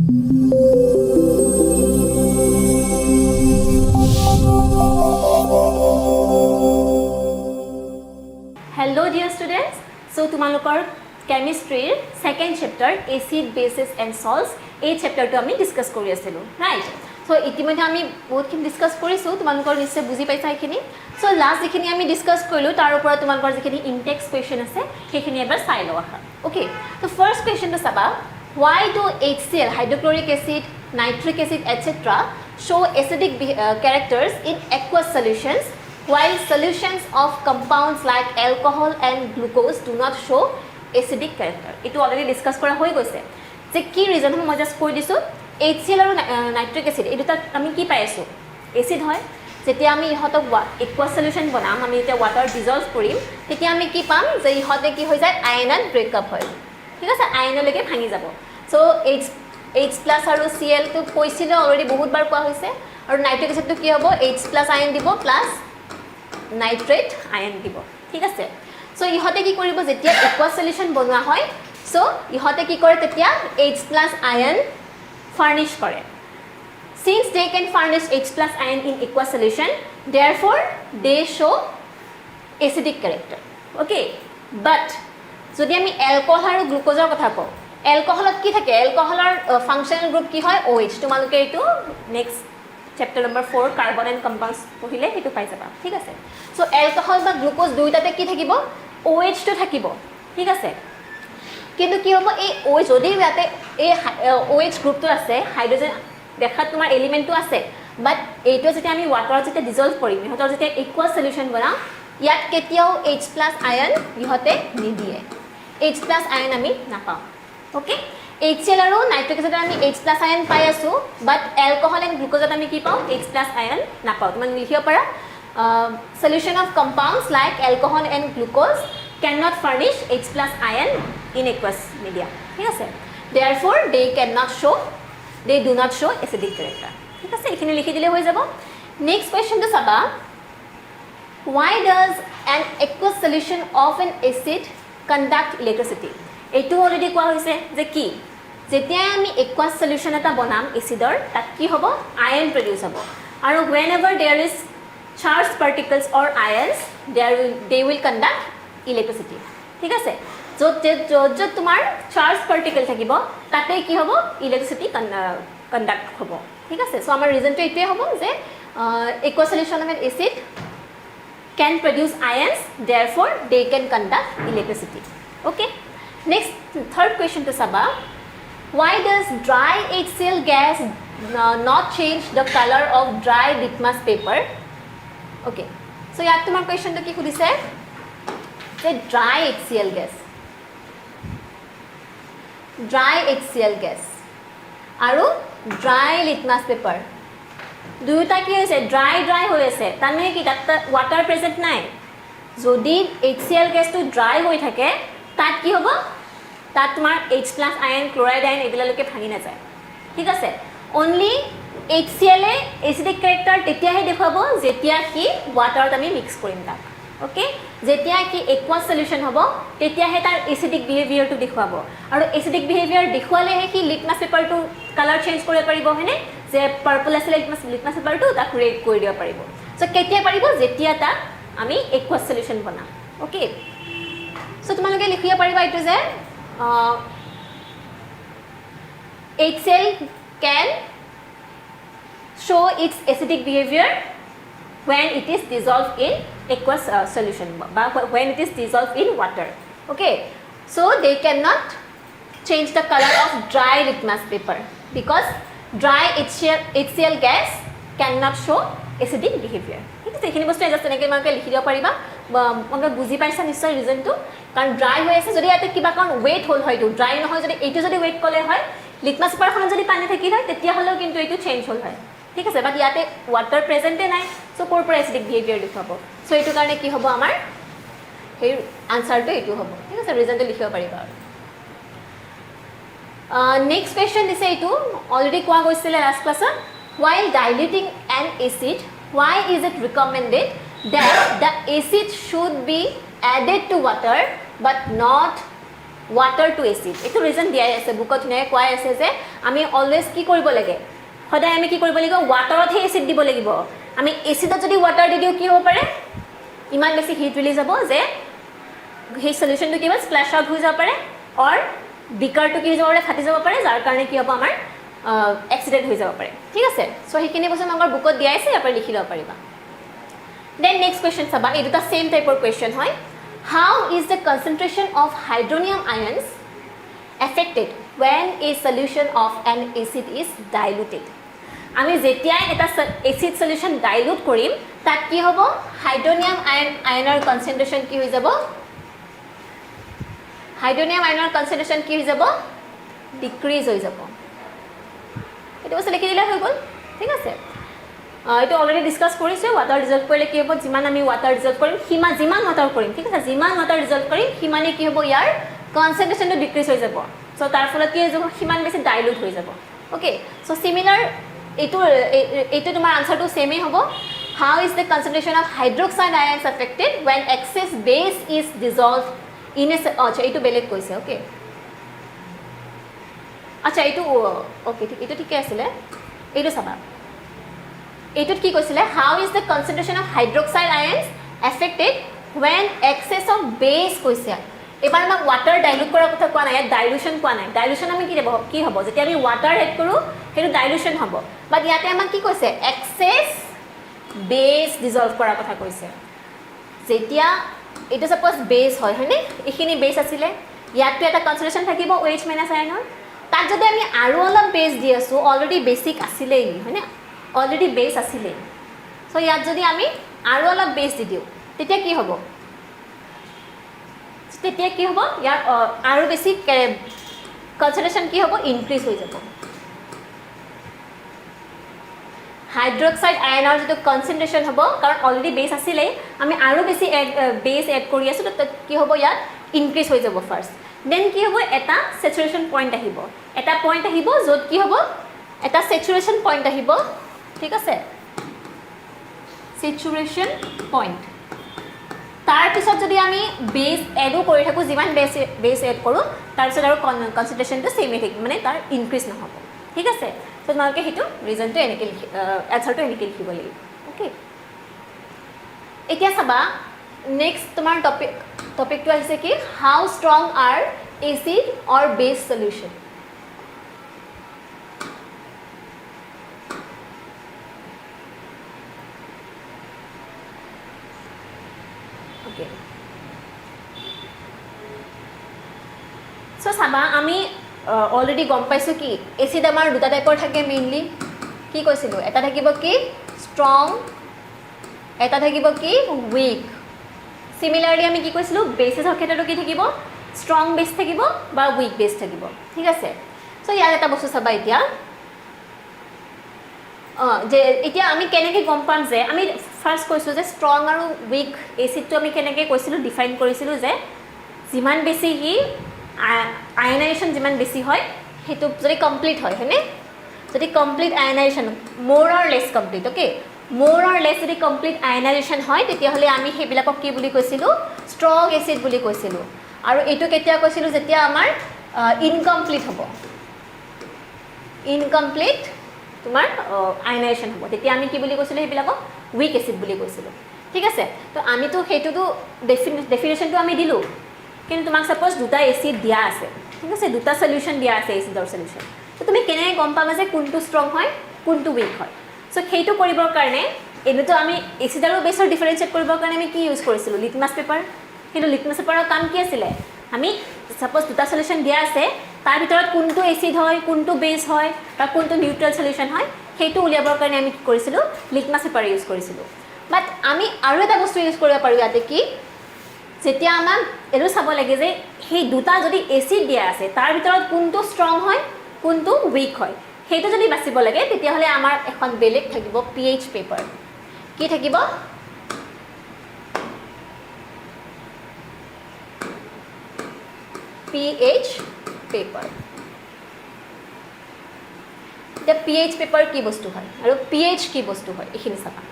Hello dear students, so তোমালোকৰ কেমিষ্ট্ৰিৰ second chapter acid bases and salts এই চেপ্টাৰটো আমি ডিসকাস কৰি আছিলো ৰাইট সো ইতিমধ্যে আমি বহুতখিনি ডিসকাস কৰিছো তোমালোকৰ নিশ্চয় বুজি পাইছা এইখিনি সো লাষ্ট যিখিনি আমি ডিসকাস কৰিলো তাৰ ওপৰত তোমালোকৰ যিখিনি ইনটেক্স কোৱেশ্চন আছে সেইখিনি এবাৰ চাই লও আহা ওকে তো ফাৰ্স্ট কোৱেশ্চনটো চাবা why do HCl hydrochloric acid nitric acid etc show acidic characters in aqueous solutions while solutions of compounds like alcohol and glucose do not show acidic character itu already discuss kora hoi goise je ki reason মই just কৈ দিছো HCl আৰু nitric acid এই দুটা আমি কি পাই আছো এসিড হয় যেতিয়া আমি ইহতক aqueous solution বনাম আমি এটা ওয়াটার ডিসলভ কৰিম তেতিয়া আমি কি পাম যে ইহতে কি হৈ যায় আয়নত ব্রেক আপ হয় ঠিক আছে আয়নলৈকে ভাঙি যাব সো H+ আৰু Cl তো কৈছিল অলৰেডি বহুত বাৰ কোৱা হৈছে আৰু নাইট্ৰিক এসিড তো কি হ'ব H+ আয়ন দিব প্লাস নাইট্ৰেট আয়ন দিব ঠিক আছে সো ইহতে কি কৰিব যেতিয়া aqueous solution বনোৱা হয় সো ইহতে কি কৰে তেতিয়া H+ আয়ন ফাৰ্নিশ কৰে since they can furnish H+ ion in aqueous solution therefore they show acidic character okay but যদি আমি অ্যালকোহল আৰু গ্লুকোজৰ কথা কও অ্যালকোহলত কি থাকে অ্যালকোহলৰ ফাংশনাল গ্ৰুপ কি হয় OH তোমালোকে এটো next chapter number 4 carbon and compounds পঢ়িলে হেতু পাই যাবা ঠিক আছে সো অ্যালকোহল বা গ্লুকোজ দুইটাতে কি থাকিব OH তো থাকিব ঠিক আছে কিন্তু কি হ'ব এই OH যদি ইয়াতে এই OH গ্ৰুপটো আছে হাইড্ৰোজেন দেখাত তোমাৰ এলিমেন্টটো আছে বাট এইটো যেতিয়া আমি ওয়াটাৰত যেতিয়া ডিসলভ কৰিম ইহতৰ যেতিয়া aqueous solution বনাম ইয়াত কেতিয়াও H+ আয়ন ইহতে নিদিয়ে H+ আয়ন আমি নাপাও ওকে HCl আৰু নাইট্ৰিক এসিডত আমি H+ আয়ন পাই আছো বাট অ্যালকোহল এন্ড গ্লুকোজত আমি কি পাও H+ আয়ন নাপাও তুমি লিখিব পাৰা solution of compounds like alcohol and glucose cannot furnish H+ ion in aqueous media ঠিক আছে therefore they do not show acidic character ঠিক আছে এখানে লিখি দিলে হৈ যাব next question to saba why does an aqueous solution of an acid conduct electricity এটো অলরেডি কোৱা হৈছে যে কি যেতিয়া আমি aqueous solution এটা বনাম এসিডৰ তাত কি হ'ব আয়ন প্ৰডিউস হ'ব আৰু whenever there is charged particles or ions they will conduct electricity ঠিক আছে যত তোমাৰ charged particle থাকিব তাতে কি হ'ব electricity conduct হ'ব ঠিক আছে সো আমাৰ ৰিজনটো এটোই হ'ব যে aqueous solution of an acid can produce ions therefore they can conduct electricity okay next third question to saba why does dry HCl gas not change the color of dry litmus paper okay so ইয়াত তোমাৰ কোৱেশ্চনটো কি খুদিছে যে dry HCl gas আৰু dry litmus paper দুটা কি হৈছে dry হৈ আছে তানে কি তাত ওয়াটাৰ প্ৰেজেন্ট নাই যদি HCl গ্যাসটো dry হৈ থাকে তাত কি হ'ব তাত তোমাৰ H+ আয়ন ক্লোৰাইড আয়ন এবিলালৈকে ভাঙি না যায় ঠিক আছে only HCl এ এসিডিক ক্যাৰেক্টাৰ তেতিয়াহে দেখুৱাব যেতিয়া কি ওয়াটাৰত আমি মিক্স কৰিম তাক ওকে যেতিয়া কি aqueous solution হ'ব তেতিয়াহে তাৰ এসিডিক বিহেভিয়াৰটো দেখুৱাব আৰু এসিডিক বিহেভিয়াৰ দেখুৱালেহে কি লিটমাছ পেপাৰটো কালাৰ চেঞ্জ কৰিব পাৰিব হয়নে যে পাৰ্পল আছে লিটমাছ পেপাৰটো তাক ৰেড কৰি দিব পাৰিব সো কেতিয়া পাৰিব যেতিয়া তা আমি aqueous solution বনাম ওকে সো তোমালোকে লিখিব পাৰিবা এটো যে HCl can show its acidic behavior when it is dissolved in aqueous solution when it is dissolved in water okay so they cannot change the color of dry litmus paper because dry HCl gas cannot show acidic behavior ঠিক আছে এখিনি বস্তু just এনেকৈ মানকে লিখি দিব পাৰিবা মনে বুজি পাইছা নিশ্চয় ৰিজনটো কাৰণ ড্ৰাই হৈ আছে যদি ইয়াতে কিবা কাৰণ ওয়েট হল হয়তো ড্ৰাই নহয় যদি এইটো যদি ওয়েট কলে হয় লিটমাছ পেপাৰখনত যদি পানী থাকি হয় তেতিয়া হলেও কিন্তু এইটো চেঞ্জ হল হয় ঠিক আছে বাট ইয়াতে ওয়াটাৰ প্ৰেজেন্টে নাই সো কোৰ এসিডিক বিহেভিয়াৰ দেখাব সো এইটো কাৰণে কি হ'ব আমাৰ এই আনসাৰটো এইটো হ'ব ঠিক আছে ৰিজনটো লিখিব পাৰিবা নেক্সট কোৱেশ্চন দিছে এইটো অলৰেডি কোৱা গৈছিল লাষ্ট ক্লাছত while diluting an acid why is it recommended that the acid should be added to water but not water to acid এইটো ৰিজন দিয়াই আছে বুকত ধুনীয়াকৈ কোৱাই আছে যে আমি অলৱেজ কি কৰিব লাগে সদায় আমি কি কৰিব লাগিব ৱাটাৰতহে এচিড দিব লাগিব আমি এচিডত যদি ৱাটাৰ দি দিওঁ কি হ'ব পাৰে ইমান বেছি হিট ৰিলিজ হ'ব যে সেই সলিউশনটো কি হ'ব স্প্ল্যাশ আউট হৈ যাব পাৰে অৰ বিকাৰটো কি হৈ যাব পাৰে ফাটি যাব পাৰে যাৰ কাৰণে কি হ'ব আমাৰ এক্সিডেন্ট হৈ যাব পাৰে ঠিক আছে সো সেইখিনি বস্তু আমাৰ বুকত দিয়াই আছে ইয়াৰ পৰা লিখি ল'ব পাৰিবা দেন নেক্সট কোৱেশ্চন চাবা এই দুটা সেম টাইপৰ কোৱেশ্চন হয় how is the concentration of hydronium ions affected when a solution of an acid is diluted আমি যেতিয়াই এটা এসিড সলিউশন ডাইলুট কৰিম তাত কি হ'ব হাইড্ৰোনিয়াম আয়নৰ কনসেন্ট্ৰেশন কি হৈ যাব হাইড্ৰোনিয়াম আয়নৰ কনসেন্ট্ৰেশন কি হৈ যাব ডিক্ৰিজ হৈ যাব এটা বস্তু লিখি দিলে হৈ গ'ল ঠিক আছে এইটো অলৰেডি ডিসকাস কৰিছো ওয়াটাৰ ডিজলভ কৰিলে কি হ'ব যিমান আমি ওয়াটাৰ ডিজলভ কৰিম যিমান ওয়াটাৰ কৰিম ঠিক আছে যিমান ওয়াটাৰ ডিজলভ কৰিম সিমানে কি হ'ব ইয়াৰ কনসেন্ট্ৰেশনটো ডিক্ৰিজ হৈ যাব সো তাৰ ফলত কি হৈ যাব সিমান বেছি ডাইলুট হৈ যাব ওকে সো সিমিলাৰ এইটো তোমাৰ আনসাৰটো সেমই হ'ব how is the concentration of hydroxide ions affected when excess base is dissolved in a আচ্ছা এইটো বেলেগ কৈছে ওকে আচ্ছা এইটো ওকে ঠিক এইটো ঠিকই আছিল এইটো চাবা এইটোত কি কৈছিলে how is the concentration of hydroxide ions affected when excess of base কৈছে এবাৰ আমাক ওয়াটাৰ ডাইলুট কৰাৰ কথা কোৱা নাই ডাইলুশন কোৱা নাই ডাইলুশন আমি কি হ'ব যেতিয়া আমি ওয়াটাৰ এড কৰো হেতু ডাইলুশন হ'ব বাট ইয়াতে আমাক কি কৈছে এক্সেস বেস ডিজলভ কৰাৰ কথা কৈছে যেতিয়া এটা সাপোজ বেস হয় হয়নে এখিনি বেস আছিলে ইয়াতে এটা কনসেন্ট্ৰেশন থাকিব OH- আয়নৰ তাত যদি আমি আৰু অলপ বেস দি আছো অলৰেডি বেসিক আছিলেই হয়নে অলৰেডি বেস আছিলে সো ইয়াত যদি আমি আৰু অলপ বেস দি দিও তেতিয়া কি হ'ব তেতিয়া কি হ'ব ইয়াৰ আৰু বেছি কনসেন্ট্ৰেশন কি হ'ব ইনক্ৰিজ হৈ যাব হাইড্ৰক্সাইড আয়নৰ যেটো কনসেন্ট্ৰেশন হ'ব কাৰণ অলৰেডি বেস আছিলে আমি আৰু বেছি বেস এড কৰি আছো তো কি হ'ব ইয়াত ইনক্ৰিজ হৈ যাব ফাৰ্স্ট দেন কি হ'ব এটা স্যাচুৰেশন পয়েন্ট আহিব এটা পয়েন্ট আহিব যত কি হ'ব এটা স্যাচুৰেশন পয়েন্ট আহিব ঠিক আছে স্যাচুৰেশন পয়েন্ট তাৰ পিছত যদি আমি বেস এডো কৰি থাকো যিমান বেস এড কৰো তাৰ পিছত আৰু কনসেন্ট্ৰেশনটো সেমে থাকিব মানে তাৰ ইনক্ৰিজ নহব ঠিক আছে তো তোমালোকে হেতু ৰিজনটো এনেকে আনসাৰটো এনেকে লিখিব লাগিব ওকে এতিয়া চাবা নেক্সট তোমাৰ টপিকটো আহিছে কি হাউ ষ্ট্ৰং আৰ এসিড অৰ বেস সলিউশন ওকে সো চাবা আমি অলৰেডি গম পাইছো কি এসিড আমাৰ দুটা টাইপৰ থাকে মেইনলি কি কৈছিলো এটা থাকিব কি ষ্ট্ৰং এটা থাকিব কি উইক সিমিলাৰলি আমি কি কৈছিলো বেসিসৰ ক্ষেত্ৰটো কি থাকিব ষ্ট্ৰং বেস থাকিব বা উইক বেস থাকিব ঠিক আছে সো ইয়াৰ এটা বস্তু চাবা এতিয়া যে এতিয়া আমি কেনেকৈ গম পাম যে আমি ফাৰ্স্ট কৈছো যে ষ্ট্ৰং আৰু উইক এসিডটো আমি কেনেকৈ কৈছিলো ডিফাইন কৰিছিলো যে যিমান বেছি হি আয়নাইজেশন যিমান বেছি হয় হেতু যদি কমপ্লিট হয় হয়নে যদি কমপ্লিট আয়নাইজেশন মোৰ অৰ লেস কমপ্লিট ওকে মোৰ অৰ লেস যদি কমপ্লিট আয়নাইজেশন হয় তেতিয়া হলে আমি হেবিলাকক কি বুলি কৈছিলো ষ্ট্ৰং এসিড বুলি কৈছিলো আৰু এটো কেতিয়া কৈছিলো যেতিয়া আমাৰ ইনকমপ্লিট হ'ব ইনকমপ্লিট তোমাৰ আয়নাইজেশন হ'ব তেতিয়া আমি কি বুলি কৈছিলো হেবিলাকক উইক এসিড বুলি কৈছিলো ঠিক আছে তো আমি তো হেতুটো ডেফিনেশনটো আমি দিলো কিন্তু তোমাক সাপোজ দুটা এসিড দিয়া আছে ঠিক আছে দুটা সলিউশন দিয়া আছে এসিডৰ সলিউশন তো তুমি কেনে গম পাবা যে কোনটো ষ্ট্ৰং হয় কোনটো উইক হয় সো সেইটো কৰিবৰ কাৰণে এনেতো আমি এসিড আৰু বেসৰ ডিফাৰেন্সিয়েট কৰিবৰ কাৰণে আমি কি ইউজ কৰিছিলো লিটমাছ পেপাৰ কিন্তু লিটমাছ পেপাৰৰ কাম কি আছিলে আমি সাপোজ দুটা সলিউশন দিয়া আছে তাৰ ভিতৰত কোনটো এসিড হয় কোনটো বেস হয় বা কোনটো নিউট্ৰেল সলিউশন হয় সেইটো উলিয়াবৰ কাৰণে আমি কি কৰিছিলো লিটমাছ পেপাৰ ইউজ কৰিছিলো বাট আমি আৰু এটা বস্তু ইউজ কৰিব পাৰো ইয়াতে কি যেতিয়া আমাক এৰো চাব লাগে যে সেই দুটা যদি এসিড দিয়া আছে তাৰ ভিতৰত কোনটো ষ্ট্ৰং হয় কোনটো উইক হয় সেইটো যদি বাছিব লাগে তেতিয়া হলে আমাৰ এখন বেলেগ থাকিব পিএইচ পেপাৰ কি থাকিব pH paper the pH paper কি বস্তু হয় আৰু pH কি বস্তু হয় এখিনি চাবা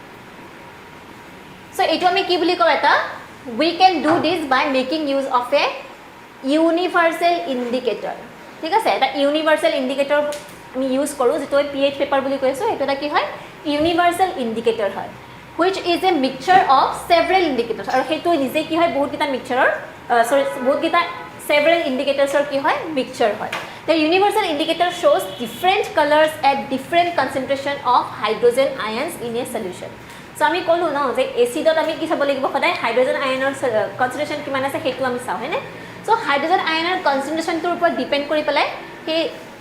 সো এটো আমি কি বুলি কও এটা we can do this by making use of a universal indicator ঠিক আছে এটা ইউনিভাৰ্চেল ইণ্ডিকেটৰ আমি ইউজ কৰোঁ যিটো পিএইচ পেপাৰ বুলি কৈছোঁ সেইটো এটা কি হয় ইউনিভাৰ্চেল ইণ্ডিকেটৰ হয় which is a mixture of several indicators আৰু সেইটো নিজে কি হয় বহুত কিটা মিক্সচাৰৰ বহুত কিটা several indicators কি হয় মিক্সচাৰ হয় the universal indicator shows different colors at different concentration of hydrogen ions in a solution so আমি ক'লো ন যে এচিডত আমি কি চাব লাগিব সদায় হাইড্ৰোজেন আয়নৰ কনসেন্ট্ৰেচন কিমান আছে সেইটো আমি চাওঁ হয়নে so হাইড্ৰোজেন আয়নৰ কনসেন্ট্ৰেচনটোৰ ওপৰত ডিপেন্ড কৰি পেলাই কি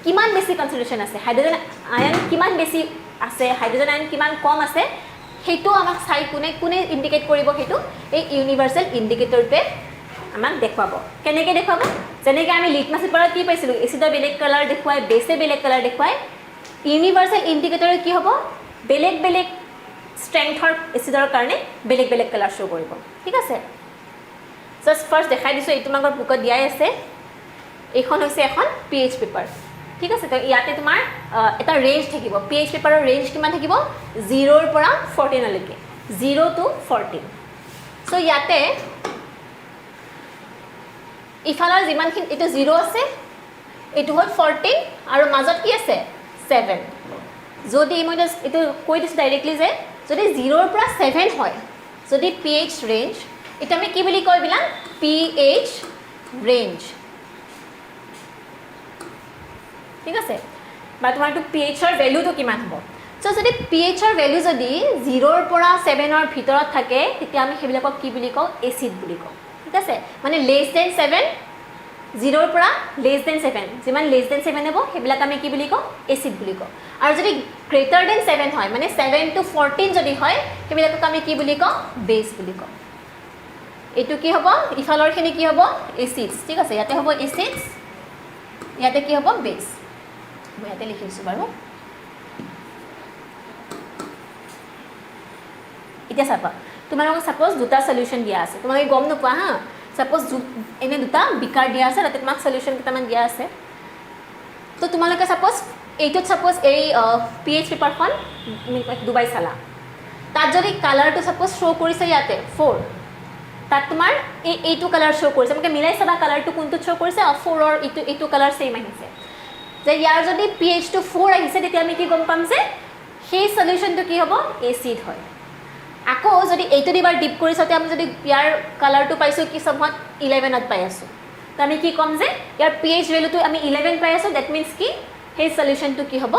কিমান বেছি কনসেন্ট্ৰেচন আছে হাইড্ৰোজেন আয়ন কিমান বেছি আছে হাইড্ৰোজেন আয়ন কিমান কম আছে সেইটো আমাক চাই কোনে ইন্ডিকেট কৰিব সেইটো এই ইউনিভাৰ্সেল ইন্ডিকেটৰতে আমাক দেখুৱাব কেনেকৈ দেখুৱাব যেনেকৈ আমি লিটমাছ পেপাৰত কি পাইছিলোঁ এচিডৰ বেলেগ কালাৰ দেখুৱাই বেছে বেলেগ কালাৰ দেখুৱাই ইউনিভাৰ্সেল ইন্ডিকেটৰে কি হ'ব বেলেগ বেলেগ ষ্ট্ৰেংথৰ এচিডৰ কাৰণে বেলেগ বেলেগ কালাৰ শ্ব' কৰিব ঠিক আছে জাষ্ট ফাৰ্ষ্ট দেখাই দিছোঁ এইটো মাগৰ বুকত দিয়াই আছে এইখন হৈছে এখন পিএইচ পেপাৰ ঠিক আছে তো ইয়াতে তোমাৰ এটা ৰেঞ্জ থাকিব পিএইচ পেপাৰৰ ৰেঞ্জ কিমান থাকিব 0 ৰ পৰা 14 লৈকে 0 to 14 সো ইয়াতে ইফালৰ যিমানখিনি এটো 0 আছে এটো হ'ল 14 আৰু মাজত কি আছে 7 যদি মই জাস্ট এটো কৈ দিছো ডাইৰেক্টলি যে যদি 0 ৰ পৰা 7 হয় যদি পিএইচ ৰেঞ্জ এটা আমি কি বুলি কয় বিলা পিএইচ ৰেঞ্জ ঠিক আছে বা তোমাৰটো পিএইচৰ ভ্যালুটো কিমান হ'ব সো যদি পিএইচৰ ভ্যালু যদি 0 ৰ পৰা 7 ৰ ভিতৰত থাকে তেতিয়া আমি হেবিলাকক কি বুলি কওঁ এসিড বুলি কওঁ ঠিক আছে মানে লেস দেন 7 0 ৰ পৰা লেস দেন 7 যিমান লেস দেন 7 হ'ব হেবিলাক আমি কি বুলি কওঁ এসিড বুলি কওঁ আৰু যদি গ্ৰেটাৰ দেন 7 হয় মানে 7 to 14 যদি হয় হেবিলাকক আমি কি বুলি কওঁ বেস বুলি কওঁ এটো কি হ'ব ইফালৰ খিনি কি হ'ব এসিডস ঠিক আছে ইয়াতে হ'ব এসিডস ইয়াতে কি হ'ব বেস মই ইয়াতে লিখিছো বাৰু এতিয়া চাবা তোমালোকক সাপোজ দুটা সলিউশন দিয়া আছে তোমালোকে গম নপোৱা হা সাপোজ এনে দুটা বিকাৰ দিয়া আছে তাতে তোমাক সলিউশন কেইটামান দিয়া আছে তো তোমালোকে সাপোজ এইটোত সাপোজ এই পিএইচ পেপাৰখন দুবাই চালা তাত যদি কালাৰটো সাপোজ শো কৰিছে ইয়াতে 4 তাত তোমাৰ এইটো কালাৰ শো কৰিছে মানে মিলাই চাবা কালাৰটো কোনটো শো কৰিছে 4 ৰ এইটো কালাৰ সেম আহিছে যে ইয়াৰ যদি pH টো 4 আহিছে তেতিয়া আমি কি গম পাম যে সেই সলিউশনটো কি হ'ব এসিড হয় আকৌ যদি এইটো দিবাৰ ডিপ কৰিছতে আমি যদি ইয়াৰ কালাৰটো পাইছো কি সমত 11 ত পাই আছো তো আমি কি কম যে ইয়াৰ pH ভ্যালুটো আমি 11 পাই আছো দ্যাট মিন্স কি সেই সলিউশনটো কি হ'ব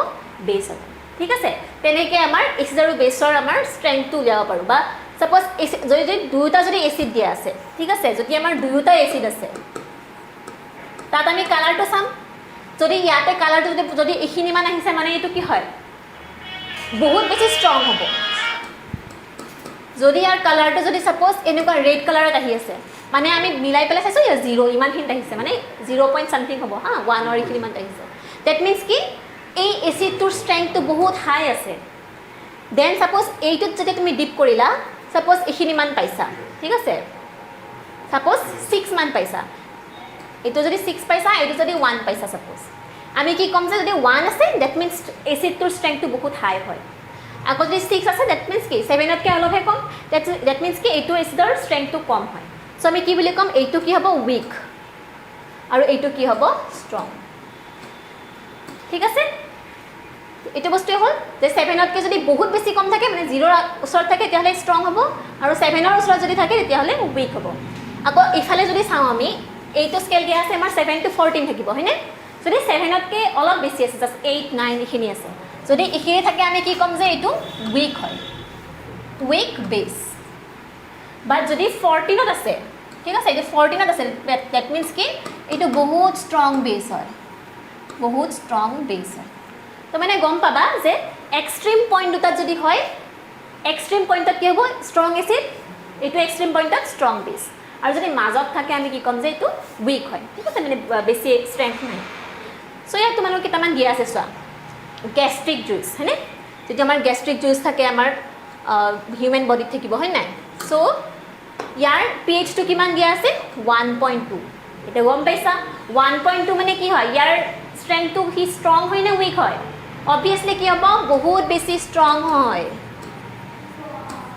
বেস হ'ব ঠিক আছে তেনেকৈ আমাৰ এসিড আৰু বেসৰ আমাৰ ষ্ট্ৰেংথটো উলিয়াব পাৰো বা সাপোজ যদি দুটা যদি এসিড দিয়া আছে ঠিক আছে যদি আমাৰ দুটা এসিড আছে তাত আমি কালাৰটো চাম যদি ইয়াতে কালাৰটো যদি এখিনি মান আহিছে মানে এটো কি হয় বহুত বেছি ষ্ট্ৰং হ'ব যদি ইয়াৰ কালাৰটো যদি সাপোজ এনেকুৱা ৰেড কালাৰত আহি আছে মানে আমি মিলাই পেলাই চাইছো ইয়া 0 ইমান হিন আহিছে মানে 0 পইণ্ট সামথিং হ'ব হা 1 অৰ এখিনি মান আহিছে দ্যাট মিন্স কি এই এসিডটোৰ ষ্ট্ৰেংথটো বহুত হাই আছে দেন সাপোজ এইটোত যদি তুমি ডিপ কৰিলা সাপোজ এখিনি মান পাইছা ঠিক আছে সাপোজ 6 মান পাইছা এটো যদি 6 পাইছা এটো যদি 1 পাইছা সাপোজ আমি কি কম যে যদি 1 আছে দ্যাট মিন্স এসিডটোৰ ষ্ট্ৰেংথটো বহুত হাই হয় আকৌ যদি 6 আছে দ্যাট মিন্স কি 7 তকৈ অলপহে কম দ্যাট মিন্স কি এইটো এসিডৰ ষ্ট্ৰেংথটো কম হয় সো আমি কি বুলি কম এইটো কি হ'ব উইক আৰু এইটো কি হ'ব ষ্ট্ৰং ঠিক আছে এইটো বস্তু হ'ল যে 7 তকৈ যদি বহুত বেছি কম থাকে মানে 0 ৰ ওচৰত থাকে তেতিয়াহলে ষ্ট্ৰং হ'ব আৰু 7 ৰ ওচৰত যদি থাকে তেতিয়াহলে উইক হ'ব আকৌ ইফালে যদি চাওঁ আমি এইটো স্কেল দিয়া আছে আমাৰ 7 to 14 থাকিব হয়নে যদি 7 তকৈ অলপ বেছি আছে জাস্ট 8 9 এখিনি আছে যদি এখিনি থাকে আমি কি কম যে এইটো উইক হয় উইক বেস বাট যদি 14 ত আছে ঠিক আছে এইটো 14 ত আছে দ্যাট মিন্স কি এইটো বহুত ষ্ট্ৰং বেস হয় বহুত ষ্ট্ৰং বেস হয় তো মানে গম পাবা যে এক্সট্ৰিম পয়েন্ট দুটাত যদি হয় এক্সট্ৰিম পয়েন্টত কি হ'ব ষ্ট্ৰং এসিড এইটো এক্সট্ৰিম পয়েন্টত ষ্ট্ৰং বেস আৰু যদি মাজত থাকে আমি কি কম যে এইটো উইক হয় ঠিক আছে মানে বেছি ষ্ট্ৰেংথ নাই সো ইয়াত তোমালোক কেইটামান দিয়া আছে চোৱা গ্যাস্ট্ৰিক জুইচ হয়নে যদি আমাৰ গ্যাস্ট্ৰিক জুইচ থাকে আমাৰ হিউম্যান বডিত থাকিব হয় নাই সো ইয়াৰ pH টো কিমান দিয়া আছে 1.2 এটা গম পাইছা 1.2 মানে কি হয় ইয়াৰ ষ্ট্ৰেংথটো হি ষ্ট্ৰং হয় না উইক হয় অবভিয়াসলি কি হ'ব বহুত বেছি ষ্ট্ৰং হয়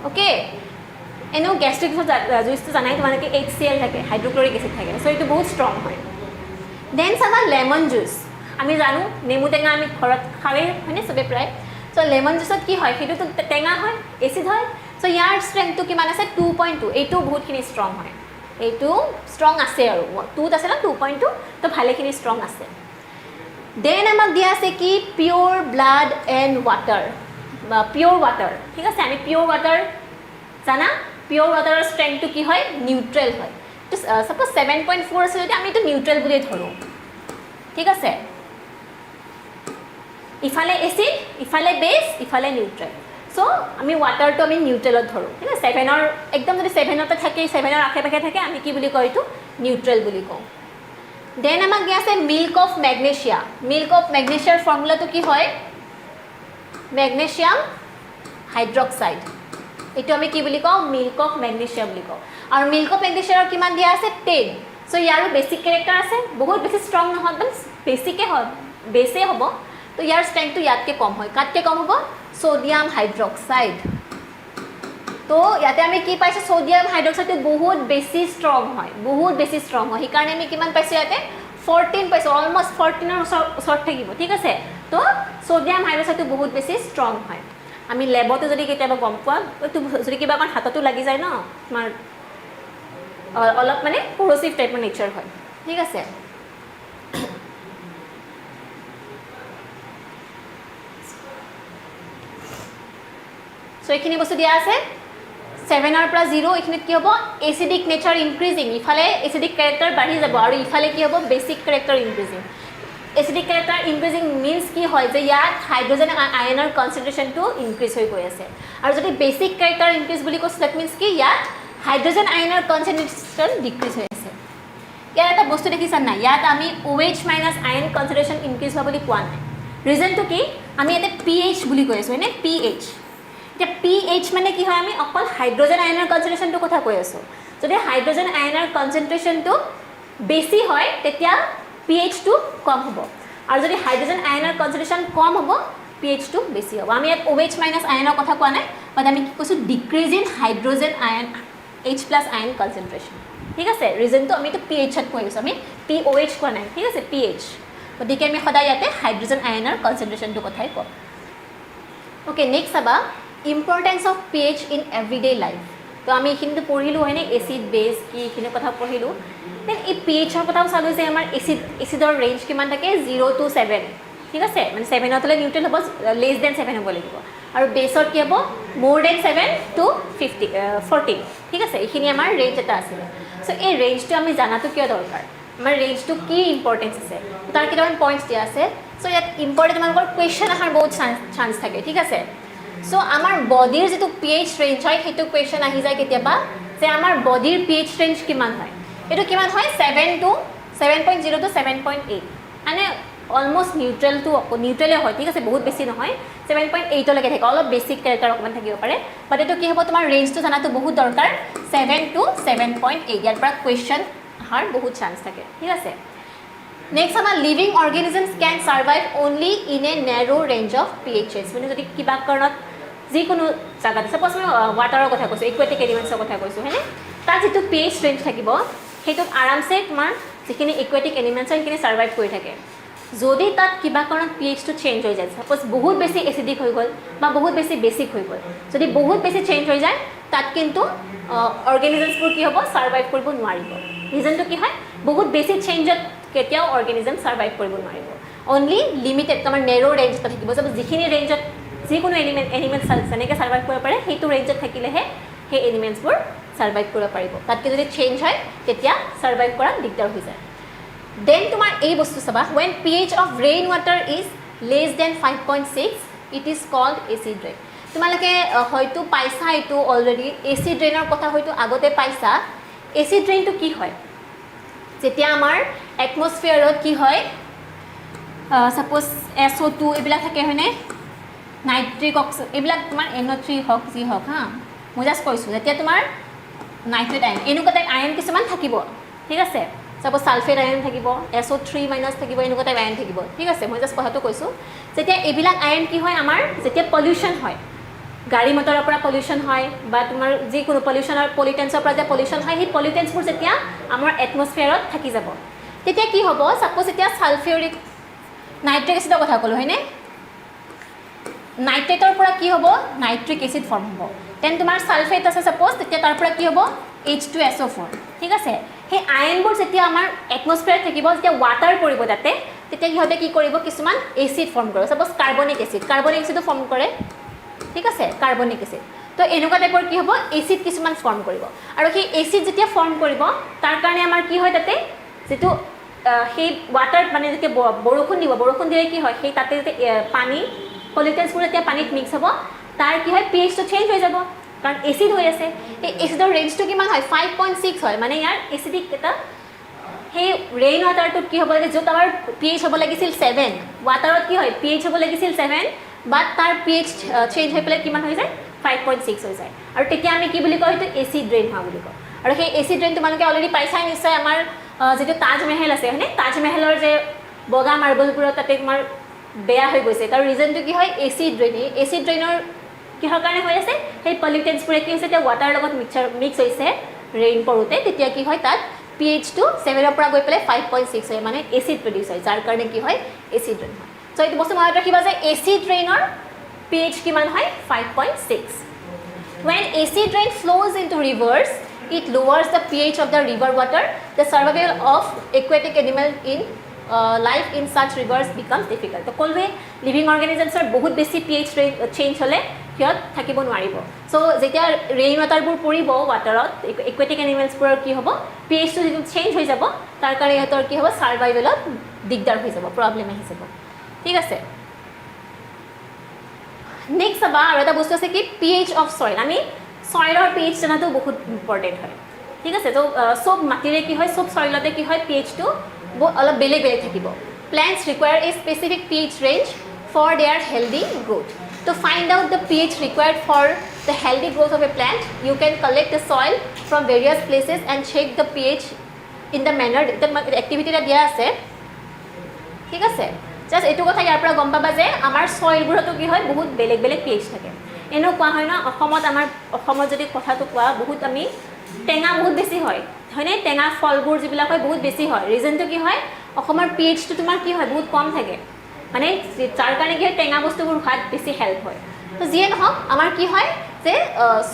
ওকে এনেও গেষ্ট্ৰিক জুইচটো জানাই তোমালোকে HCl থাকে, হাইড্ৰক্লৰিক এচিড থাকে, চ' এইটো বহুত ষ্ট্ৰং হয়। দেন চাবা লেমন জুইচ, আমি জানো নেমু টেঙা আমি ঘৰত খাওঁৱেই হয়নে চবে প্ৰায়, চ' লেমন জুইচত কি হয় সেইটোতো টেঙা হয়, এচিড হয়, চ' ইয়াৰ ষ্ট্ৰেংথটো কিমান আছে 2.2, এইটো বহুতখিনি ষ্ট্ৰং হয়, এইটো ষ্ট্ৰং আছে আৰু 2ত আছে ন 2.2, তো ভালেখিনি ষ্ট্ৰং আছে। দেন আমাক দিয়া আছে কি pure blood and water, pure water, ঠিক আছে, আমি পিয়'ৰ ৱাটাৰ জানা, পিয়'ৰ ৱাটাৰৰ ষ্ট্ৰেংথটো কি হয় নিউট্ৰেল হয়, তো ছাপ'জ 7.4 আছে যদি আমি এইটো নিউট্ৰেল বুলি ধৰোঁ, ঠিক আছে, ইফালে এচিড, ইফালে বেছ, ইফালে নিউট্ৰেল, চ' আমি ৱাটাৰটো আমি নিউট্ৰেলত ধৰোঁ, ঠিক আছে, 7ৰ একদম যদি 7তে থাকে, 7ৰ আশে পাশে থাকে, আমি কি বুলি কওঁ এইটো নিউট্ৰেল বুলি কওঁ। দেন আমাক দিয়া আছে milk of magnesia, milk of মেগনেছিয়াৰ ফৰ্মুলাটো কি হয় মেগনেছিয়াম হাইড্ৰক্সাইড, এইটো আমি কি বুলি কওঁ মিল্ক অফ মেগনেছিয়া বুলি কওঁ, আৰু মিল্ক অফ মেগনেছিয়াৰ কিমান দিয়া আছে 10, চ' ইয়াৰো বেছিক কেৰেক্টাৰ আছে, বহুত বেছি ষ্ট্ৰং নহয়, একদম বেছিকে হয়, বেছেই হ'ব, তো ইয়াৰ ষ্ট্ৰেংথটো ইয়াতকৈ কম হয়, কাতকৈ কম হ'ব ছ'ডিয়াম হাইড্ৰক্সাইড, তো ইয়াতে আমি কি পাইছোঁ ছ'ডিয়াম হাইড্ৰক্সাইডটো বহুত বেছি ষ্ট্ৰং হয়, বহুত বেছি ষ্ট্ৰং হয়, সেইকাৰণে আমি কিমান পাইছোঁ ইয়াতে 14 পাইছোঁ, অলমষ্ট 14ৰ ওচৰত থাকিব, ঠিক আছে, তো ছ'ডিয়াম হাইড্ৰক্সাইডটো বহুত বেছি ষ্ট্ৰং হয়। আমি লেবতো যদি কেতিয়াবা গম পোৱা, এইটো যদি কিবা অকণ হাততো লাগি যায় ন তোমাৰ অলপ মানে কৰচিভ টাইপৰ নেচাৰ হয়, ঠিক আছে। চ' এইখিনি বস্তু দিয়া আছে, 7ৰ পৰা 0, এইখিনিত কি হ'ব এচিডিক নেচাৰ ইনক্ৰিজিং, ইফালে এচিডিক কেৰেক্টাৰ বাঢ়ি যাব, আৰু ইফালে কি হ'ব basic character increasing. Acidic character increasing means কি হয় যে ইয়াত হাইড্ৰজেন আয়নৰ কনচেন্ট্ৰেশ্যনটো ইনক্ৰিজ হৈ গৈ আছে, আৰু যদি বেছিক কেৰেক্টাৰ ইনক্ৰিজ বুলি কৈছোঁ ডেট মিনছ কি ইয়াত হাইড্ৰজেন আয়নৰ কনচেন্ট্ৰেশ্যন ডিক্ৰিজ হৈ আছে। ইয়াত এটা বস্তু দেখিছা নাই, ইয়াত আমি OH মাইনাছ আয়ন কনচেন্ট্ৰেশ্যন ইনক্ৰিজ হোৱা বুলি কোৱা নাই, ৰিজনটো কি আমি ইয়াতে PH বুলি কৈ আছোঁ হয়নে, PH, এতিয়া PH মানে কি হয় আমি অকল হাইড্ৰজেন আয়নৰ কনচেন্ট্ৰেশ্যনটোৰ কথা কৈ আছোঁ, যদি হাইড্ৰজেন আয়নৰ কনচেন্ট্ৰেশ্যনটো বেছি হয় তেতিয়া PH টো কম হ'ব, আৰু যদি হাইড্ৰজেন আয়নৰ কনচেন্ট্ৰেশ্যন কম হ'ব PH টো বেছি হ'ব। আমি ইয়াত OH মাইনাছ আয়নৰ কথা কোৱা নাই, বাট আমি কি কৈছোঁ decrease in hydrogen ion H plus ion concentration, ঠিক আছে, ৰিজনটো আমি এইটো PH-ত কৈ আছোঁ, আমি POH কোৱা নাই, ঠিক আছে PH, গতিকে আমি সদায় ইয়াতে হাইড্ৰজেন আয়নৰ কনচেন্ট্ৰেশ্যনটোৰ কথাই কওঁ। অ'কে, নেক্সট চাবা importance of PH in everyday life, তো আমি এইখিনিতো পঢ়িলোঁ হয়নে এচিড বেছ কি এইখিনি কথা পঢ়িলোঁ, দেন এই PH-ৰ কথাও চালোঁ যে আমাৰ এচিডৰ ৰেঞ্জ কিমান থাকে 0 to 7, ঠিক আছে, মানে 7ত হ'লে নিউট্ৰেল হ'ব, লেছ দেন 7 হ'ব লাগিব, আৰু বেছত কি হ'ব মোৰ দেন 7 to 14, ঠিক আছে, এইখিনি আমাৰ ৰেঞ্জ এটা আছিলে। চ' এই ৰেঞ্জটো আমি জানাটো কিয় দৰকাৰ, আমাৰ ৰেঞ্জটো কি ইম্পৰ্টেঞ্চ আছে, তাৰ কেইটামান পইণ্টছ দিয়া আছে, চ' ইয়াত ইম্পৰ্টেণ্ট তোমালোকৰ কুৱেশ্যন অহাৰ বহুত চান্স থাকে, ঠিক আছে। চ' আমাৰ বডিৰ যিটো PH ৰেঞ্জ হয় সেইটো কুৱেশ্যন আহি যায় কেতিয়াবা যে আমাৰ বডিৰ PH ৰেঞ্জ কিমান হয়, এইটো কিমান হয় 7.0 to 7.8, মানে অলমষ্ট নিউট্ৰেলে হয়, ঠিক আছে, বহুত বেছি নহয়, 7.8লৈকে থাকে, অলপ বেছিক কেৰেক্টাৰ অকণমান থাকিব পাৰে, বাট এইটো কি হ'ব তোমাৰ ৰেঞ্জটো জানাটো বহুত দৰকাৰ 7 to 7.8, ইয়াৰ পৰা কুৱেশ্যন অহাৰ বহুত চান্স থাকে, ঠিক আছে। নেক্সট আমাৰ living organisms can survive only in a narrow range of PHs, মানে যদি কিবা কাৰণত যিকোনো জাগাত ছাপ'জ মই ৱাটাৰৰ কথা কৈছোঁ, একুৱেটিক এলিমেণ্টছৰ কথা কৈছোঁ হয়নে, তাত যিটো PH ৰেঞ্জ থাকিব সেইটোত আৰামছে তোমাৰ যিখিনি একুৱেটিক এলিমেণ্টছ হয় সেইখিনি ছাৰ্ভাইভ কৰি থাকে। যদি তাত কিবা কাৰণত PH-টো চেঞ্জ হৈ যায়, ছাপ'জ বহুত বেছি এচিডিক হৈ গ'ল বা বহুত বেছি বেছিক হৈ গ'ল, যদি বহুত বেছি চেঞ্জ হৈ যায় তাত কিন্তু অৰ্গেনিজমছবোৰ কি হ'ব ছাৰ্ভাইভ কৰিব নোৱাৰিব। ৰিজনটো কি হয় বহুত বেছি চেঞ্জত কেতিয়াও অৰ্গেনিজম ছাৰ্ভাইভ কৰিব নোৱাৰিব, অনলি লিমিটেড তোমাৰ নেৰো ৰেঞ্জ এটা থাকিব, যিখিনি ৰেঞ্জত যিকোনো এনিমেল যেনেকৈ ছাৰ্ভাইভ কৰিব পাৰে সেইটো ৰেঞ্জত থাকিলেহে সেই এনিমেলছবোৰ ছাৰ্ভাইভ কৰিব পাৰিব, তাতকৈ যদি চেঞ্জ হয় তেতিয়া ছাৰ্ভাইভ কৰা দিগদাৰ হৈ যায়। দেন তোমাৰ এই বস্তু চাবা when pH of rain water is less than 5.6 it is called acid rain, তোমালোকে হয়তো পাইছা এইটো অলৰেডি, এচিড ৰেইনৰ কথা হয়তো আগতে পাইছা। এচিড ৰেইনটো কি হয় যেতিয়া আমাৰ এটমছফিয়াৰত কি হয় ছাপ'জ SO2 এইবিলাক থাকে হয়নে, নাইট্ৰিক অক্সাইড এইবিলাক তোমাৰ NO3 হওক যি হওক হা, মই জাষ্ট কৈছোঁ যেতিয়া তোমাৰ নাইট্ৰেট আয়ন এনেকুৱা টাইপ আয়ন কিছুমান থাকিব, ঠিক আছে, ছাপ'জ ছালফেট আয়ন থাকিব, SO3 মাইনাছ থাকিব, এনেকুৱা টাইপ আয়ন থাকিব, ঠিক আছে, মই জাষ্ট কথাটো কৈছোঁ। যেতিয়া এইবিলাক আয়ন কি হয় আমাৰ যেতিয়া পলিউশ্যন হয় গাড়ী মটৰৰ পৰা পলিউশ্যন হয় বা তোমাৰ যিকোনো পলিউটেন্সৰ পৰা যে পলিউশ্যন হয় সেই পলিউটেন্সবোৰ যেতিয়া আমাৰ এটমছফিয়াৰত থাকি যাব তেতিয়া কি হ'ব সাপোজ এতিয়া সালফিউৰিক নাইট্ৰিক এচিডৰ কথা ক'লোঁ হয়নে নাইট্ৰেটৰ পৰা কি হ'ব নাইট্ৰিক এচিড ফৰ্ম হ'ব দেন তোমাৰ সালফেট আছে সাপোজ তেতিয়া তাৰ পৰা কি হ'ব H2SO4 ঠিক আছে সেই আয়নবোৰ যেতিয়া আমাৰ এটমছফিয়াৰত থাকিব যেতিয়া ৱাটাৰ পৰিব তাতে তেতিয়া সিহঁতে কি কৰিব কিছুমান এচিড ফৰ্ম কৰিব সাপোজ কাৰ্বনিক এচিডো ফৰ্ম কৰে ঠিক আছে কাৰ্বনিক এচিড তো এনেকুৱা টাইপৰ কি হ'ব এচিড কিছুমান ফৰ্ম কৰিব আৰু সেই এচিড যেতিয়া ফৰ্ম কৰিব তাৰ কাৰণে আমাৰ কি হয় তাতে যেটো সেই ৱাটাৰ মানে যেতিয়া বৰষুণ দিলে কি হয় সেই তাতে পানী পলিউটেন্সবোৰ যেতিয়া পানীত মিক্স হ'ব তাৰ কি হয় pH টো চেঞ্জ হৈ যাব কাৰণ এচিড হৈ আছে এই এচিডৰ ৰেঞ্জটো কিমান হয় 5.6 হয় মানে ইয়াৰ এচিডিক এটা সেই ৰেইন ৱাটাৰটোত কি হ'ব লাগে য'ত আমাৰ pH হ'ব লাগিছিল 7 ৱাটাৰত কি হয় pH হ'ব লাগিছিল 7 বাট তাৰ pH চেঞ্জ হৈ পেলাই কিমান হৈ যায় 5.6 হৈ যায় আৰু তেতিয়া আমি কি বুলি কওঁ সেইটো এচিড ৰেইন হোৱা বুলি কওঁ আৰু সেই এচিড ৰেইন তোমালোকে অলৰেডি পাইছাই নিশ্চয় আমাৰ যেটো তাজমহল আছে হয়নে তাজমহলৰ যে বগা মাৰ্বলবোৰ তাতে তোমাৰ বেয়া হৈ গৈছে তাৰ ৰিজনটো কি হয় এচিড ৰেইনৰ কিহৰ কাৰণে হৈ আছে সেই পলিউটেন্সবোৰে কি হৈছে এতিয়া ৱাটাৰ লগত মিক্স হৈছে ৰেইন পৰোতে তেতিয়া কি হয় তাত pH টো 7 ৰ পৰা গৈ পেলাই 5.6 হয় মানে এচিড প্ৰডিউস হয় যাৰ কাৰণে কি হয় এচিড ৰেইন হয় সো এইটো বস্তু মনত ৰাখিবা যে এচিড ৰেইনৰ pH কিমান হয় 5.6 when acid rain flows into rivers it lowers the pH of the river water the survival of aquatic animal in life in such rivers becomes difficult তো কলৱে living অৰ্গানিজমছৰ বহুত বেছি pH চেঞ্জ হলে হিয়ত থাকিব নোৱাৰিব so যেতিয়া rain ৱাটাৰবোৰ পৰিব ৱাটাৰত aquatic এনিমেলছবোৰৰ কি হ'ব pH টো যেটো চেঞ্জ হৈ যাব তাৰ কাৰণে ইহঁতৰ কি হ'ব সাৰ্ভাইভেলত দিগদাৰ হৈ যাব প্ৰবলেম আহি যাব ঠিক আছে নেক্সট আবা আৰু এটা বস্তু আছে কি pH অফ সয়েল আমি সয়েলৰ pH জানাটো বহুত ইম্পৰ্টেন্ট হয় ঠিক আছে তো সব মাটিৰে কি হয় সব সয়েলতে কি হয় pH টো অলপ বেলেগ থাকিব plants require a specific pH range for their healthy growth to find out the pH required for the healthy growth of a plant you can collect the soil from various places and check the pH in the manner the activity ta dia ase ঠিক আছে just এটো কথা ইয়াৰ পৰা গম পাবা যে আমাৰ সয়েলবোৰতো কি হয় বহুত বেলেগ pH থাকে এনো কোৱা হয় না অসমত যদি কথাটো কোৱা বহুত আমি টেঙা বহুত বেছি হয় হয়নে টেঙা ফলবোৰ যিবিলাক হয় বহুত বেছি হয় ৰিজনটো কি হয় অসমৰ pH টো তোমাৰ কি হয় বহুত কম থাকে মানে যাৰ কাৰণে কি হয় টেঙা বস্তুবোৰ খাত বেছি হেল্প হয় তো যিয়ে নহওক আমাৰ কি হয় যে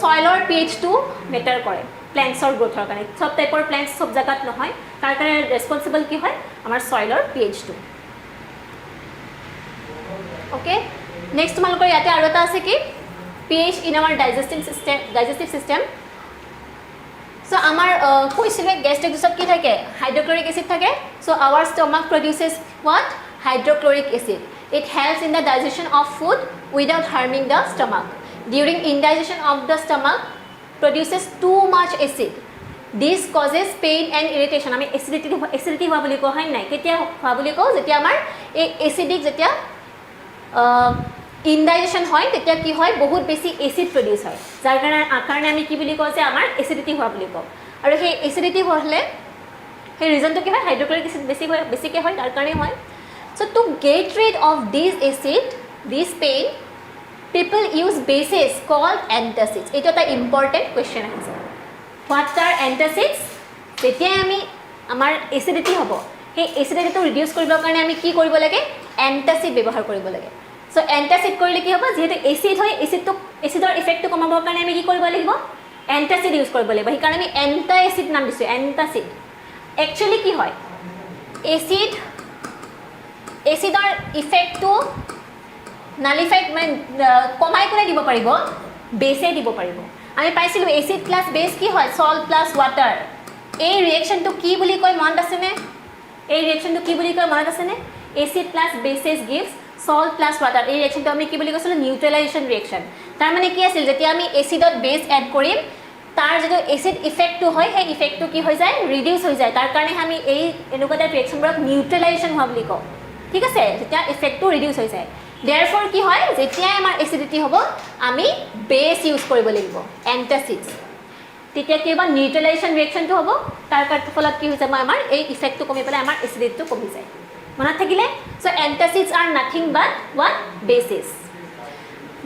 সয়েলৰ pH টো মেটাৰ কৰে প্ল্যান্টছৰ গ্ৰোথৰ কাৰণে সব টাইপৰ প্ল্যান্টছ সব জাগাত নহয় তাৰ কাৰণে ৰেসপন্সিবল কি হয় আমাৰ সয়েলৰ pH টো ওকে নেক্সট তোমালোকৰ ইয়াতে আৰু এটা আছে কি pH in our digestive system so আমাৰ কৈছিলে গ্যাস্ট্ৰিক জুছত কি থাকে হাইড্ৰক্লোৰিক এসিড থাকে so our stomach produces what hydrochloric acid it helps in the digestion of food without harming the stomach during indigestion of the stomach produces too much acid this causes pain and irritation আমি acidity হোৱা বুলি কোৱা হয় নাই কেতিয়া হোৱা বুলি কওঁ যেতিয়া আমাৰ এই এসিডিক যেতিয়া ইনডাইজেশন হয় তেতিয়া কি হয় বহুত বেছি এসিড প্ৰডিউস হয় যাৰ কাৰণে আমি কি বুলি কওঁ যে আমাৰ এসিডিটি হোৱা বুলি কওঁ আৰু সেই এসিডিটি হ'লে সেই ৰিজনটো কি হয় হাইড্ৰক্লোৰিক এসিড বেছিকে হয় তাৰ কাৰণে হয় so to get rid of this pain people use bases called antacids এটা এটা ইম্পৰ্টেন্ট কোৱেশ্চন আছে what are antacids যেতিয়া আমি আমাৰ এসিডিটি হ'ব সেই এসিডিটিটো ৰিডিউস কৰিবৰ কাৰণে আমি কি কৰিব লাগে এন্টাসিড ব্যৱহাৰ কৰিব লাগে সো এন্টাসিড কৰিলে কি হ'ব যেহেতু এসিড হয় এসিডৰ ইফেক্টটো কমাবৰ কাৰণে আমি কি কৰিব লাগিব এন্টাসিড ইউজ কৰিব লাগিব সেই কাৰণে আমি এন্টাসিড নাম দিছো এন্টাসিড একচুয়ালি কি হয় এসিডৰ ইফেক্টটো নালিফাইড মানে কমাই কোনে দিব পাৰিব বেসে দিব পাৰিব আমি পাইছিলো এসিড প্লাস বেস কি হয় সল্ট প্লাস ওয়াটাৰ এই ৰিঅ্যাকশনটো কি বুলি কয় মনত আছে নে এই ৰিঅ্যাকশনটো কি বুলি কয় মনত আছে নে acid plus bases gives salt plus water এই ৰিঅ্যাকশনটো আমি কি বুলি কৈছিলো নিউট্ৰেলাইজেশন ৰিঅ্যাকশন তাৰ মানে কি আছিল যেতিয়া আমি এসিডত বেস এড কৰিম তাৰ যেটো এসিড ইফেক্টটো হয় সেই ইফেক্টটো কি হৈ যায় ৰিডিউস হৈ যায় তাৰ কাৰণে আমি এই এনেকুৱা টাইপ ৰিঅ্যাকশনবোৰক নিউট্ৰেলাইজেশন হোৱা বুলি কওঁ ঠিক আছে যেতিয়া ইফেক্টটো ৰিডিউস হৈ যায় therefore কি হয় যেতিয়া আমাৰ এসিডিটি হ'ব আমি বেস ইউজ কৰিব লাগিব এন্টাসিডস তেতিয়া কি হ'ব নিউট্ৰেলাইজেশন ৰিঅ্যাকশনটো হ'ব তাৰ ফলত কি হৈ যাব আমাৰ এই ইফেক্টটো কমি পেলাই আমাৰ এসিডিটিটো কমি যায় মনত থাকিলে so antacids are nothing but what bases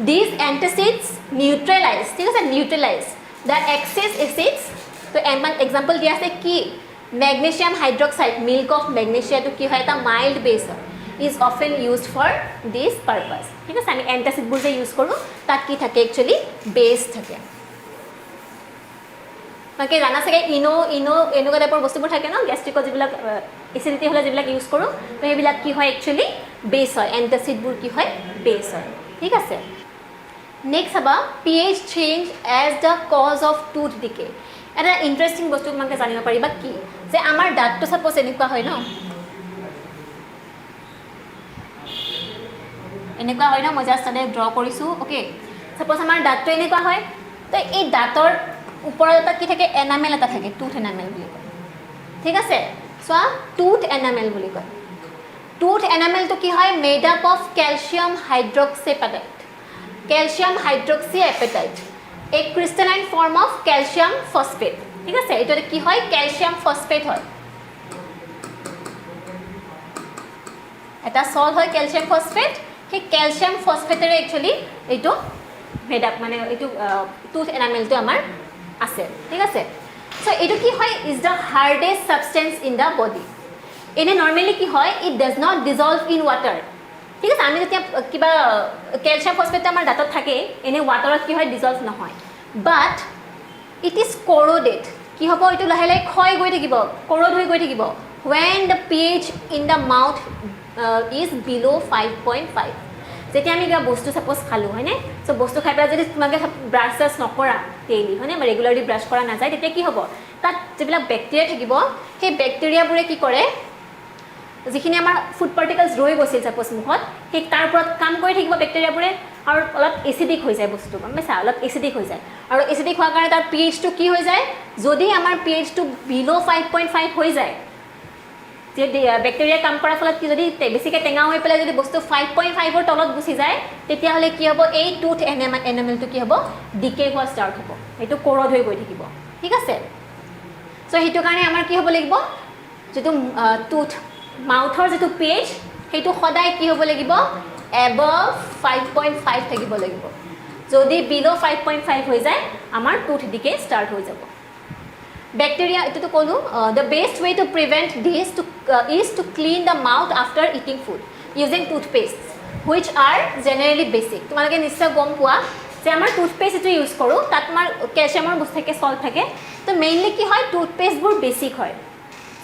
these antacids neutralize, ঠিক আছে, neutralize the excess acids. তো এক্সাম্পল দিয়া আছে কি মেগনেছিয়াম হাইড্ৰক্সাইড মিল্ক অফ মেগনেছিয়াটো কি হয় এটা মাইল্ড বেছ হয় is often used for this purpose. ঠিক আছে, আমি এন্টাচিডবোৰ যে ইউজ কৰোঁ তাত কি থাকে একচুৱেলি বেছ থাকে। বাকী জানা চাগে এনেকুৱা টাইপৰ বস্তুবোৰ থাকে ন গেষ্ট্ৰিকৰ যিবিলাক এচিডিটি হ'লে যিবিলাক ইউজ কৰোঁ তো সেইবিলাক কি হয় একচুৱেলি বেছ হয়, এণ্টাচিডবোৰ কি হয় বেছ হয়। ঠিক আছে, নেক্সট চাবা pH change as the cause of tooth decay. এটা ইণ্টাৰেষ্টিং বস্তু তোমালোকে জানিব পাৰিবা কি যে আমাৰ দাঁতটো চাপ'জ এনেকুৱা হয় ন, এনেকুৱা হয় ন, মই জাষ্ট তাতে ড্ৰ কৰিছোঁ। অ'কে, চাপ'জ আমাৰ দাঁতটো এনেকুৱা হয়, তো এই দাঁতৰ ওপৰত এটা কি থাকে এনামেল এটা থাকে, টুথ এনামেল বুলি কয়। ঠিক আছে, চোৱা টুথ এনামেল বুলি কয়। টুথ এনামেলটো কি হয় made up of calcium hydroxyapatite, calcium hydroxy apatite, a crystalline form of calcium phosphate. ঠিক আছে, এইটো কি হয় কেলছিয়াম ফছফেট হয়, এটা সল্ট হয় কেলছিয়াম ফছফেট। সেই কেলছিয়াম ফছফেটেৰে একচুৱেলি এইটো মেড আপ মানে এইটো টুথ এনামেলটো আমাৰ আছে। ঠিক আছে, চ' এইটো কি হয় is the hardest substance in the body. এনে নৰ্মেলি কি হয় it does not dissolve in water. ঠিক আছে, আমি যেতিয়া কিবা কেলছিয়াম ফছফেটটো আমাৰ দাঁতত থাকে এনে ৱাটাৰত কি হয় ডিজলভ নহয়, বাট ইট ইজ কৰ'ডেড। কি হ'ব এইটো লাহে লাহে ক্ষয় গৈ থাকিব, কৰ'ড হৈ গৈ থাকিব when the pH in the mouth is below 5.5. যেতিয়া আমি কিবা বস্তু ছাপ'জ খালোঁ হয়নে, চ' বস্তু খাই পেলাই যদি তোমালোকে ব্ৰাছ চাছ নকৰা ডেইলি হয়নে বা ৰেগুলাৰলি ব্ৰাছ কৰা নাযায় তেতিয়া কি হ'ব তাত যিবিলাক বেক্টেৰিয়া থাকিব সেই বেক্টেৰিয়াবোৰে কি কৰে যিখিনি আমাৰ ফুড পাৰ্টিকলছ ৰৈ গৈছিল ছাপ'জ মুখত সেই তাৰ ওপৰত কাম কৰি থাকিব বেক্টেৰিয়াবোৰে আৰু অলপ এচিডিক হৈ যায় বস্তুটো, গম পাইছা, অলপ এচিডিক হৈ যায়। আৰু এচিডিক হোৱাৰ কাৰণে তাৰ pHটো কি হৈ যায়, যদি আমাৰ pHটো বিল' 5.5 হৈ যায়, যে বেক্টেৰিয়া কাম কৰাৰ ফলত কি যদি বেছিকৈ টেঙা হৈ পেলাই যদি বস্তু 5.5ৰ তলত গুচি যায় তেতিয়াহ'লে কি হ'ব এই টুথ এনামেলটো কি হ'ব ডিকে হোৱা ষ্টাৰ্ট হ'ব, সেইটো কৰ'ড হৈ গৈ থাকিব। ঠিক আছে, চ' সেইটো কাৰণে আমাৰ কি হ'ব লাগিব যিটো টুথ মাউথৰ যিটো pH সেইটো সদায় কি হ'ব লাগিব এবভ 5.5 থাকিব লাগিব। যদি বিল' 5.5 হৈ যায় আমাৰ টুথ ডিকে ষ্টাৰ্ট হৈ যাব। বেক্টেৰিয়া এইটোতো ক'লোঁ the best way to prevent this is to clean the mouth after eating food using toothpaste which are generally basic. তোমালোকে নিশ্চয় গম পোৱা যে আমাৰ টুথপেষ্ট যিটো ইউজ কৰোঁ তাত আমাৰ কেলছিয়ামৰ বস্তু থাকে, চল্ট থাকে, তো মেইনলি কি হয় টুথপেষ্টবোৰ বেছিক হয়।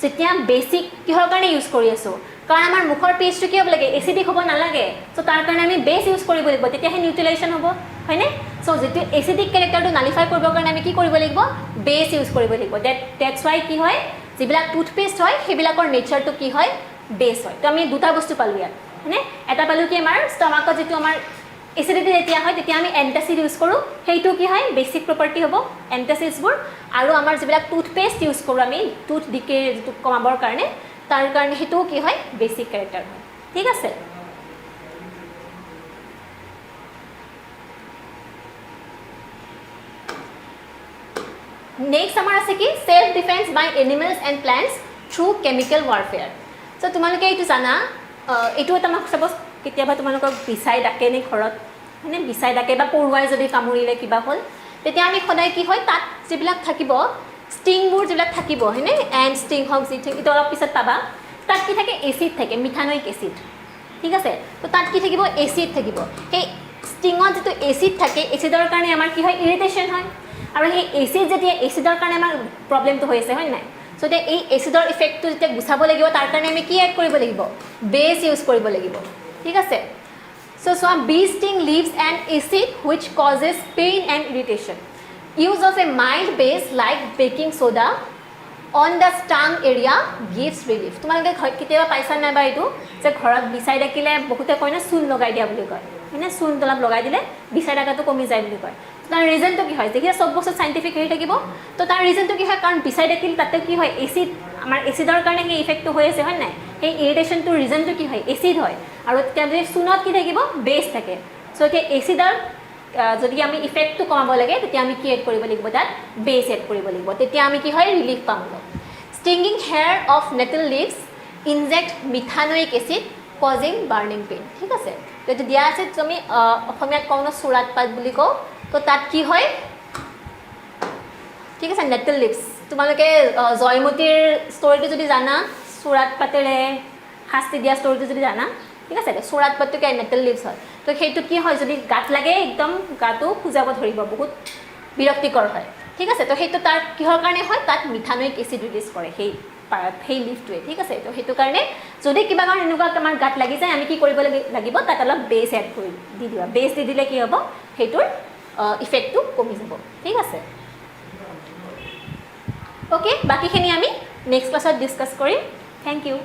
যেতিয়া বেছিক কিহৰ কাৰণে ইউজ কৰি আছোঁ কাৰণ আমাৰ মুখৰ pHটো কি হ'ব লাগে এচিডিক হ'ব নালাগে, চ' তাৰ কাৰণে আমি বেছ ইউজ কৰিব লাগিব, তেতিয়াহে নিউট্ৰেলাইজেশ্যন হ'ব হয়নে। চ' যিটো এচিডিক কেৰেক্টাৰটো নালিফাই কৰিবৰ কাৰণে আমি কি কৰিব লাগিব বেছ ইউজ কৰিব লাগিব। ডেটছ ৱাই কি হয় যিবিলাক টুথপেষ্ট হয় সেইবিলাকৰ নেচাৰটো কি হয় বেছ হয়। তো আমি দুটা বস্তু পালোঁ ইয়াত হয়নে, এটা পালোঁ কি আমাৰ ষ্টমাকত যিটো আমাৰ এচিডিটি যেতিয়া হয় তেতিয়া আমি এণ্টাচিড ইউজ কৰোঁ, সেইটো কি হয় বেছিক প্ৰপাৰ্টি হ'ব এণ্টাচিডছবোৰ। আৰু আমাৰ যিবিলাক টুথপেষ্ট ইউজ কৰোঁ আমি টুথ ডিকে যিটো কমাবৰ কাৰণে তাৰ কাৰণে সেইটোও কি হয় বেছিক কেৰেক্টাৰ হয়। ঠিক আছে, নেক্সট আমাৰ আছে কি self defence by animals and plants through chemical warfare. So' তোমালোকে এইটো জানা, এইটো এটা আমাক চাপ'জ কেতিয়াবা তোমালোকক বিচাই ডাকে নে ঘৰত হয়নে, বিচাই ডাকে বা পৰুৱাই যদি কামুৰিলে কিবা হ'ল তেতিয়া আমি সদায় কি হয় তাত যিবিলাক থাকিব ষ্টিংবোৰ যিবিলাক থাকিব হয়নে, এণ্ড ষ্টিং হওক যি এইটো অলপ পিছত পাবা, তাত কি থাকে এচিড থাকে, মিথানয়িক এচিড। ঠিক আছে, তো তাত কি থাকিব এচিড থাকিব। সেই ষ্টিঙত যিটো এচিড থাকে এচিডৰ কাৰণে আমাৰ কি হয় ইৰিটেশ্যন হয়, আৰু সেই এচিড যেতিয়া এচিডৰ কাৰণে আমাৰ প্ৰব্লেমটো হৈ আছে হয় নাই, চ' এতিয়া এই এচিডৰ ইফেক্টটো যেতিয়া গুচাব লাগিব তাৰ কাৰণে আমি কি এড কৰিব লাগিব বেছ ইউজ কৰিব লাগিব। ঠিক আছে, চ' চোৱা bee sting leaves an acid which causes pain and irritation. Use of a mild base like baking soda on the stung area gives relief. তোমালোকে কেতিয়াবা পাইছা নাই বা এইটো যে ঘৰত বিচাই ডাকিলে বহুতে কয় না চূণ লগাই দিয়া বুলি কয় হয়নে, চূণ অলপ লগাই দিলে বিচাই ডাকাটো কমি যায় বুলি কয়। তাৰ ৰিজনটো কি হয় যেতিয়া চব বস্তু চাইণ্টিফিক হেৰি থাকিব, তো তাৰ ৰিজনটো কি হয় কাৰণ বিচাই ডাকিলে তাতে কি হয় এচিড, আমাৰ এচিডৰ কাৰণে সেই ইফেক্টটো হৈ আছে হয় নাই, সেই ইৰিটেশ্যনটোৰ ৰিজনটো কি হয় এচিড হয়। আৰু তেতিয়া যদি চূণত কি থাকিব বেছ থাকে, চ' এতিয়া এচিডৰ যদি আমি ইফেক্টটো কমাব লাগে তেতিয়া আমি কি এড কৰিব লাগিব তাত বেছ এড কৰিব লাগিব, তেতিয়া আমি কি হয় ৰিলিফ পাম। Stinging hair of nettle leaves inject methanoic acid causing burning pain. ঠিক আছে, তো এইটো দিয়া আছে তো আমি অসমীয়াত কওঁ ন চুৰাত পাত বুলি কওঁ তো তাত কি হয় ঠিক আছে নেটেল লিভছ তোমালোকে জয়মতীৰ ষ্টৰিটো যদি জানা চুৰাত পাতেৰে শাস্তি দিয়া ষ্টৰিটো যদি জানা ঠিক আছে চুৰাত পাতটো কি নেটেল লিভছ হয় তো সেইটো কি হয় যদি গাত লাগে একদম গাটো খুজাব ধৰিব বহুত বিৰক্তিকৰ হয় ঠিক আছে তো সেইটো তাৰ কিহৰ কাৰণে হয় তাত মিথানয়িক এচিড ৰিলিজ কৰে সেই লিভটোৱে ঠিক আছে তো সেইটো কাৰণে যদি কিবা কাৰণ এনেকুৱা আমাৰ গাত লাগি যায় আমি কি কৰিব লাগিব তাত অলপ বেছ এড কৰি দি দিবা বেছ দি দিলে কি হ'ব সেইটোৰ ইফেক্টটো কমি যাব ঠিক আছে ওকে বাকিখিনি আমি নেক্সট ক্লাছত ডিছকাছ কৰিম থ্যাংক ইউ